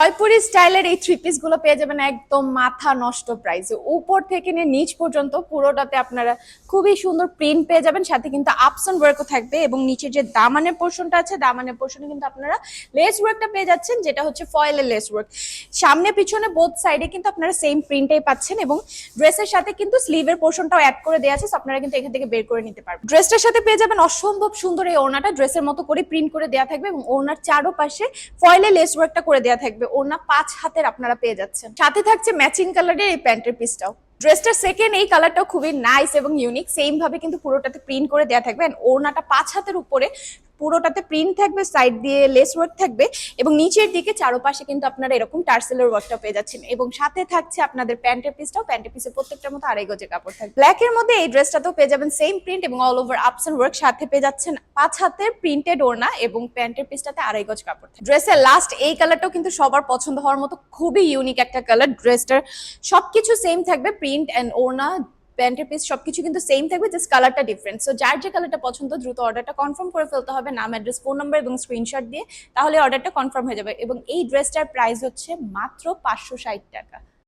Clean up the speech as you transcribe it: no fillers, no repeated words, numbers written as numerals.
জয়পুরি স্টাইলের এই three piece গুলো পেয়ে যাবেন একদম মাথা নষ্ট প্রাইসে। উপর থেকে নিয়ে নিচ পর্যন্ত পুরোটাতে আপনারা খুবই সুন্দর প্রিন্ট পেয়ে যাবেন, সাথে কিন্তু আপস এন্ড ওয়ার্কও থাকবে এবং নিচের যে দামানের পোর্শনটা আছে দামানের পোর্শনে কিন্তু আপনারা লেস ওয়ার্কটা পেয়ে যাচ্ছেন, যেটা হচ্ছে ফয়েলের লেস ওয়ার্ক। সামনে পিছনে বোথ সাইডে কিন্তু আপনারা সেম প্রিন্টটাই পাচ্ছেন এবং ড্রেসের সাথে কিন্তু স্লিভের পোর্শনটাও অ্যাড করে দেওয়া আছে, আপনারা কিন্তু এখান থেকে বের করে নিতে পারবেন। ড্রেসটার সাথে পেয়ে যাবেন অসম্ভব সুন্দর এই ওড়নাটা, ড্রেসের মতো করে প্রিন্ট করে দেওয়া থাকবে এবং ওড়নার চারপাশে ফয়েলের লেস ওয়ার্কটা করে দেওয়া থাকবে। ওড়না 5 হাতের আপনারা পেয়ে যাচ্ছেন, সাথে থাকছে ম্যাচিং কালারের এই প্যান্টের পিসটাও। ড্রেসটার সেকেন্ড এই কালারটাও খুবই নাইস এবং ইউনিক, সেম ভাবে কিন্তু পুরোটাতে প্রিন্ট করে দেওয়া থাকবে। ওড়নাটা 5 হাতের উপরে পুরোটাতে প্রিন্ট থাকবে, সাইড দিয়ে লেস ওয়ার্ক থাকবে এবং নিচের দিকে চারপাশে কিন্তু আপনারা এরকম টার্সেলের ওয়ার্কটা পেয়ে যাচ্ছেন এবং সাথে থাকছে আপনাদের প্যান্টের পিসটাও। প্যান্টের পিসে প্রত্যেকটার মতো 2.5 গজের কাপড় থাকবে। ব্ল্যাকের মধ্যে এই ড্রেসটাতেও পেয়ে যাবেন সেম প্রিন্ট এবং all over ups and work, সাথে পেয়ে যাচ্ছেন 5 হাতের প্রিন্টেড ওড়না এবং প্যান্টের পিসটাতে 2.5 গজ কাপড় থাকবে। ড্রেসের লাস্ট এই কালারটাও কিন্তু সবার পছন্দ হওয়ার মতো খুবই ইউনিক একটা কালার। ড্রেসটার সবকিছু সেম থাকবে, প্রিন্ট এন্ড ওড়না প্যান্টের পিস সবকিছু কিন্তু সেম থাকবে, জাস্ট কালারটা ডিফারেন্ট। সো যার যে কালারটা পছন্দ দ্রুত অর্ডারটা কনফার্ম করে ফেলতে হবে, নাম, অ্যাড্রেস, ফোন নাম্বার এবং স্ক্রিনশট দিয়ে, তাহলে অর্ডারটা কনফার্ম হয়ে যাবে। এবং এই ড্রেসটার প্রাইস হচ্ছে মাত্র 560 টাকা।